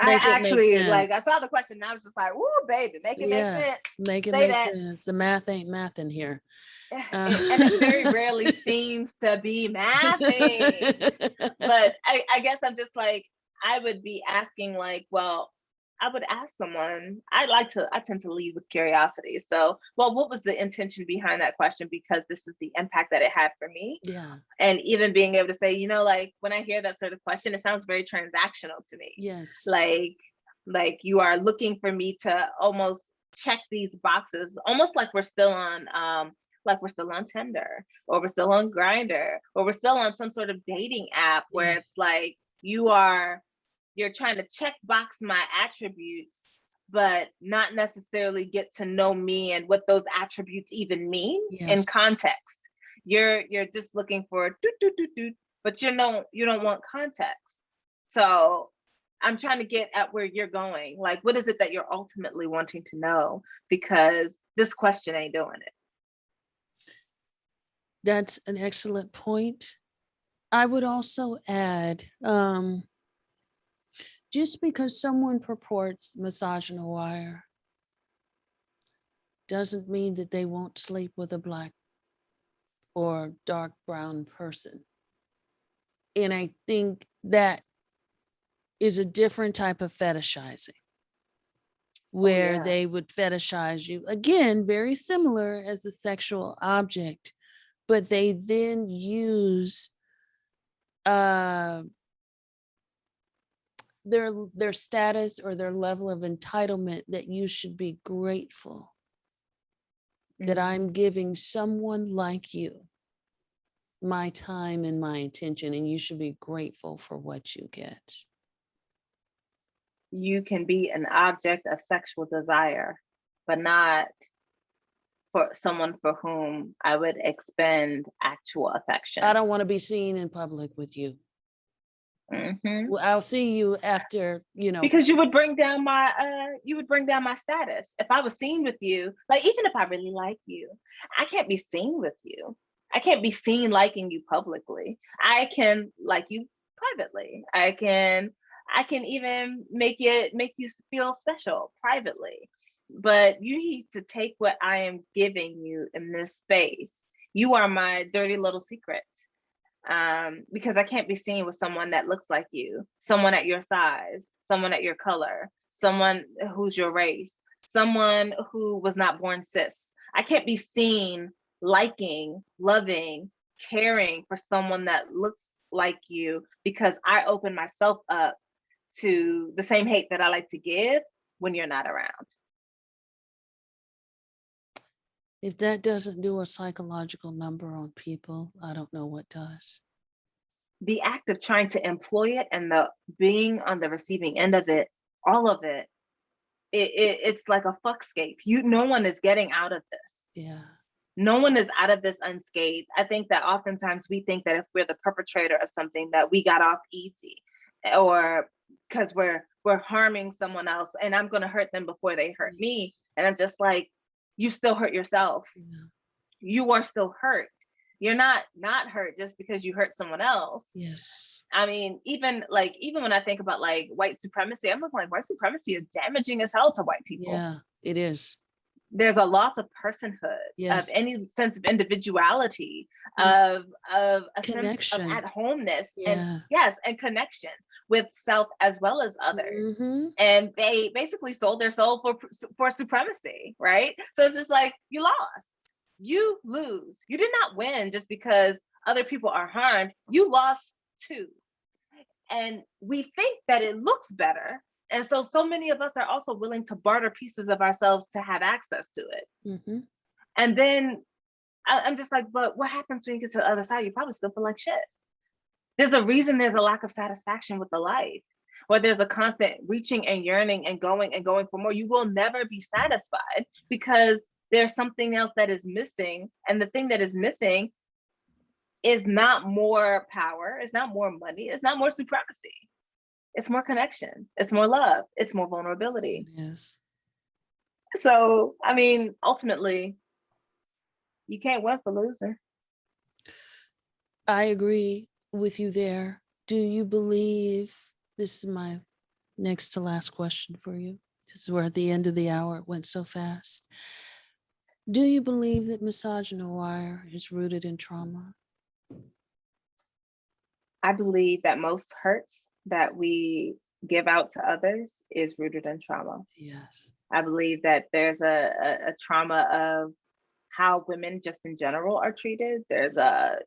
S2: I actually, like,
S1: sense.
S2: I saw the question and I was just like, "Woo, baby, make it make sense.
S1: Make it
S2: Say
S1: make
S2: that."
S1: sense. The math ain't math in here.
S2: And it very rarely seems to be mathing. But I guess I'm just like, I would be asking like, well, I would ask someone, I tend to lead with curiosity. So, well, what was the intention behind that question? Because this is the impact that it had for me.
S1: Yeah.
S2: And even being able to say, you know, like when I hear that sort of question, it sounds very transactional to me.
S1: Yes.
S2: Like you are looking for me to almost check these boxes, almost like we're still on Tinder, or we're still on Grindr, or we're still on some sort of dating app where it's like you're trying to check box my attributes, but not necessarily get to know me and what those attributes even mean in context. You're just looking for but you don't want context. So I'm trying to get at where you're going. Like, what is it that you're ultimately wanting to know? Because this question ain't doing it.
S1: That's an excellent point. I would also add, just because someone purports misogynoir doesn't mean that they won't sleep with a Black or dark brown person. And I think that is a different type of fetishizing, where they would fetishize you. Again, very similar as a sexual object, but they then use their status or their level of entitlement that you should be grateful that I'm giving someone like you my time and my attention, and you should be grateful for what you get.
S2: You can be an object of sexual desire, but not for someone for whom I would expend actual affection.
S1: I don't want to be seen in public with you. Well, I'll see you after,
S2: because you would bring down my status if I was seen with you. Like, even if I really like you, I can't be seen with you. I can't be seen liking you publicly. I can like you privately. I can even make you feel special privately. But you need to take what I am giving you in this space. You are my dirty little secret. Because I can't be seen with someone that looks like you, someone at your size, someone at your color, someone who's your race, someone who was not born cis. I can't be seen liking, loving, caring for someone that looks like you, because I open myself up to the same hate that I like to give when you're not around.
S1: If that doesn't do a psychological number on people, I don't know what does.
S2: the act of trying to employ it and the being on the receiving end of it, all of it, it's like a fuckscape. No one is getting out of this.
S1: Yeah.
S2: No one is out of this unscathed. I think that oftentimes we think that if we're the perpetrator of something that we got off easy, or because we're harming someone else and I'm going to hurt them before they hurt me. And I'm just like, you still hurt yourself.
S1: Yeah.
S2: You are still hurt. You're not hurt just because you hurt someone else.
S1: Yes.
S2: I mean, even when I think about like white supremacy, I'm looking like white supremacy is damaging as hell to white people.
S1: Yeah, it is.
S2: There's a loss of personhood,
S1: Yes.
S2: of any sense of individuality, of a
S1: Connection.
S2: sense of at-homeness,
S1: Yeah.
S2: and yes, and connection with self as well as others.
S1: Mm-hmm.
S2: And they basically sold their soul for supremacy, right? So it's just like, you lost. You lose. You did not win just because other people are harmed. You lost too. And we think that it looks better. And so many of us are also willing to barter pieces of ourselves to have access to it.
S1: Mm-hmm.
S2: And then I'm just like, but what happens when you get to the other side? You probably still feel like shit. There's a reason there's a lack of satisfaction with the life, where there's a constant reaching and yearning and going for more. You will never be satisfied because there's something else that is missing. And the thing that is missing is not more power, it's not more money, it's not more supremacy. It's more connection, it's more love, it's more vulnerability.
S1: Yes.
S2: So, I mean, ultimately, you can't win for losing.
S1: I agree with you there. Do you believe, this is my next to last question for you, since we're at the end of the hour, it went so fast. Do you believe that misogynoir is rooted in trauma?
S2: I believe that most hurts that we give out to others is rooted in trauma.
S1: Yes.
S2: I believe that there's a trauma of how women just in general are treated. There's a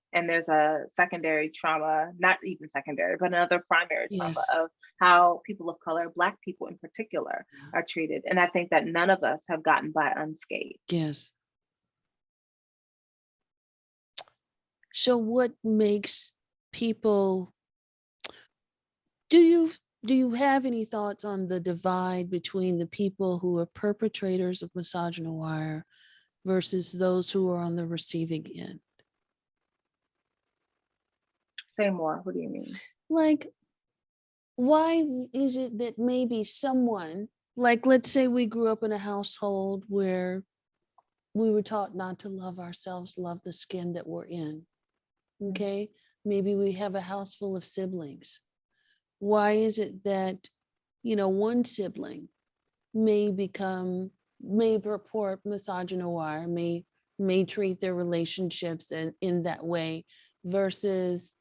S2: secondary trauma, not even secondary, but another primary trauma of how people of color, Black people in particular, are treated. And I think that none of us have gotten by unscathed.
S1: Yes. So what makes people, do you have any thoughts on the divide between the people who are perpetrators of misogynoir versus those who are on the receiving end?
S2: Say more. What do you mean?
S1: Like, why is it that maybe someone, like, let's say we grew up in a household where we were taught not to love ourselves, love the skin that we're in. Okay. Maybe we have a house full of siblings. Why is it that, one sibling may purport misogynoir, may treat their relationships in that way, versus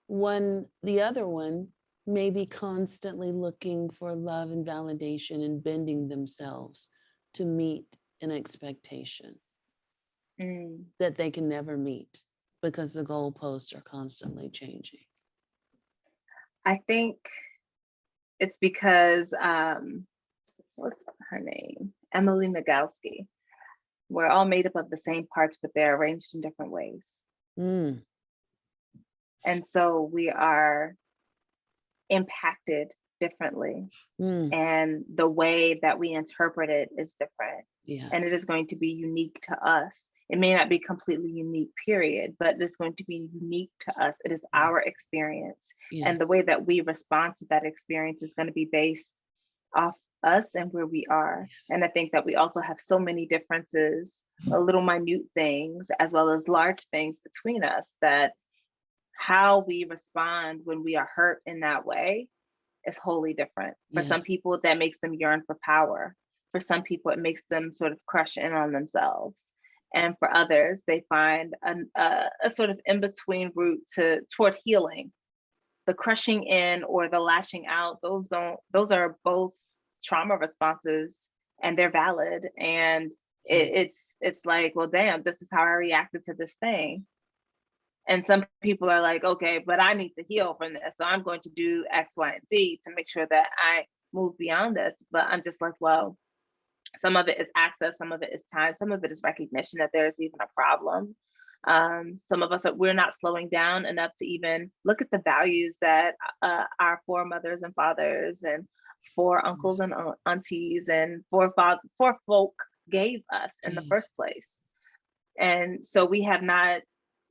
S1: the other one may be constantly looking for love and validation and bending themselves to meet an expectation that they can never meet because the goalposts are constantly changing?
S2: I think it's because, what's her name? Emily Nagoski. We're all made up of the same parts, but they're arranged in different ways. And so we are impacted differently. And the way that we interpret it is different. And it is going to be unique to us. It may not be completely unique, period, but it's going to be unique to us. It is our experience. And the way that we respond to that experience is going to be based off us and where we are. And I think that we also have so many differences, little minute things, as well as large things between us, that how we respond when we are hurt in that way is wholly different. For some people, that makes them yearn for power. For some people, it makes them sort of crush in on themselves. And for others, they find a sort of in-between route toward healing. The crushing in or the lashing out, those are both trauma responses, and they're valid. And it's like, well, damn, this is how I reacted to this thing. And some people are like, okay, but I need to heal from this, so I'm going to do X, Y, and Z to make sure that I move beyond this. But I'm just like, well, some of it is access, some of it is time, some of it is recognition that there's even a problem. Some of us, we're not slowing down enough to even look at the values that our foremothers and fathers and fore uncles and aunties and for folk gave us in the first place. And so we're not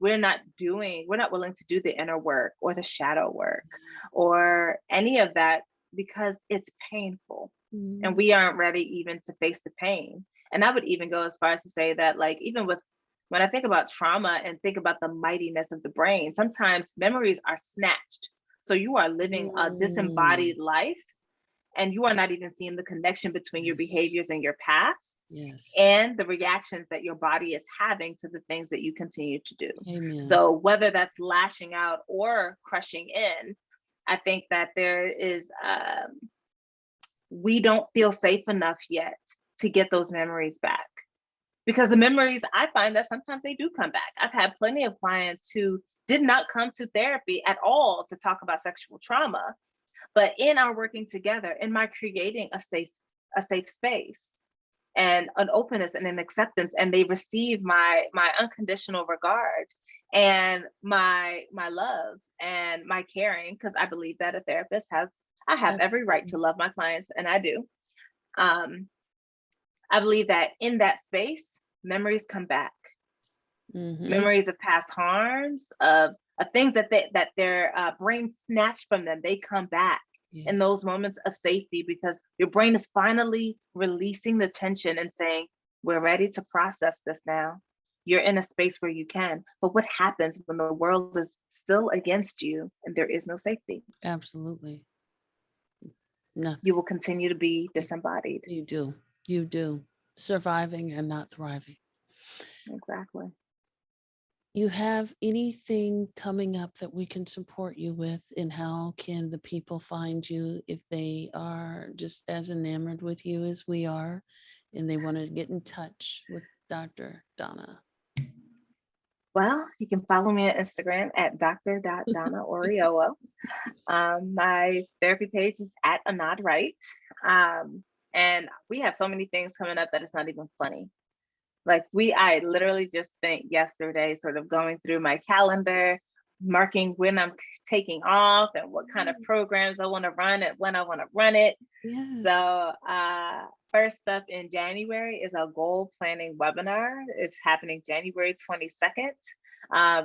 S2: willing to do the inner work or the shadow work or any of that because it's painful. And we aren't ready even to face the pain. And I would even go as far as to say that, like, even when I think about trauma and think about the mightiness of the brain, sometimes memories are snatched. So you are living a disembodied life and you are not even seeing the connection between your behaviors and your past and the reactions that your body is having to the things that you continue to do.
S1: Amen.
S2: So whether that's lashing out or crushing in, I think that there is, we don't feel safe enough yet to get those memories back. Because the memories, I find that sometimes they do come back. I've had plenty of clients who did not come to therapy at all to talk about sexual trauma, but in our working together, in my creating a safe space and an openness and an acceptance, and they receive my unconditional regard and my love and my caring, because I believe that a therapist I have every right to love my clients, and I do. I believe that in that space, memories come back. Memories of past harms, of things that their brain snatched from them, they come back in those moments of safety because your brain is finally releasing the tension and saying, we're ready to process this now. You're in a space where you can. But what happens when the world is still against you and there is no safety?
S1: Absolutely. Nothing.
S2: You will continue to be disembodied.
S1: You do. Surviving and not thriving.
S2: Exactly.
S1: You have anything coming up that we can support you with, and how can the people find you if they are just as enamored with you as we are and they want to get in touch with Dr. Donna?
S2: Well, you can follow me on Instagram at Dr.Donna Oriowo. My therapy page is at A Nod Right. And we have so many things coming up that it's not even funny. Like I literally just spent yesterday sort of going through my calendar, marking when I'm taking off and what kind of programs I want to run and when I want to run it.
S1: Yes.
S2: So first up in January is a goal planning webinar. It's happening January 22nd.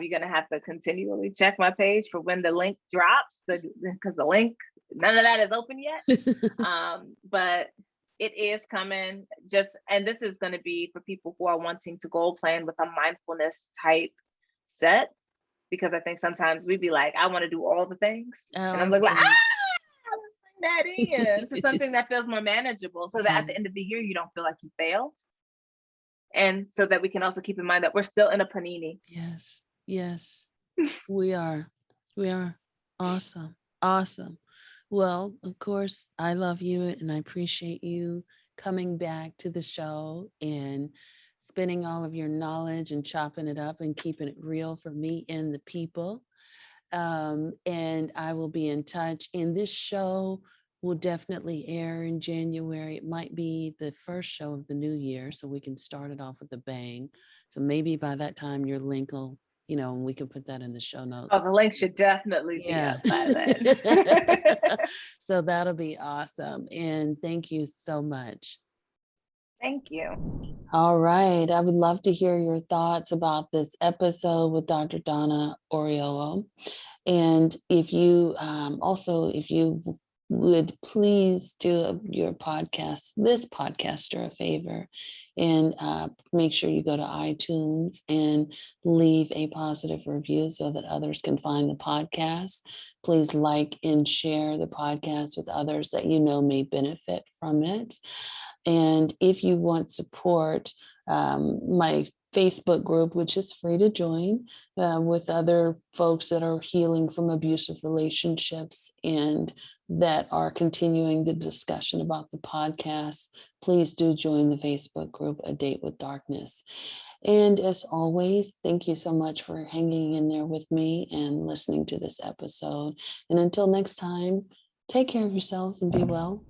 S2: You're going to have to continually check my page for when the link drops because the link, none of that is open yet. But it is coming and this is going to be for people who are wanting to goal plan with a mindfulness type set, because I think sometimes we'd be like, I want to do all the things. And I'm like, let's bring that in to something that feels more manageable so that at the end of the year, you don't feel like you failed. And so that we can also keep in mind that we're still in a panini.
S1: Yes, we are. Awesome. Well, of course, I love you and I appreciate you coming back to the show and spending all of your knowledge and chopping it up and keeping it real for me and the people. And I will be in touch. And this show will definitely air in January. It might be the first show of the new year, so we can start it off with a bang. So maybe by that time your link will, and we can put that in the show notes.
S2: Oh, the link should definitely be up by then.
S1: So that'll be awesome. And thank you so much.
S2: Thank you.
S1: All right. I would love to hear your thoughts about this episode with Dr. Donna Oriowo. And if you would please do this podcaster a favor and make sure you go to iTunes and leave a positive review so that others can find the podcast. Please like and share the podcast with others that you know may benefit from it. And if you want support, my Facebook group, which is free to join, with other folks that are healing from abusive relationships and that are continuing the discussion about the podcast, please do join the Facebook group, A Date with Darkness. And as always, thank you so much for hanging in there with me and listening to this episode. And until next time, take care of yourselves and be well.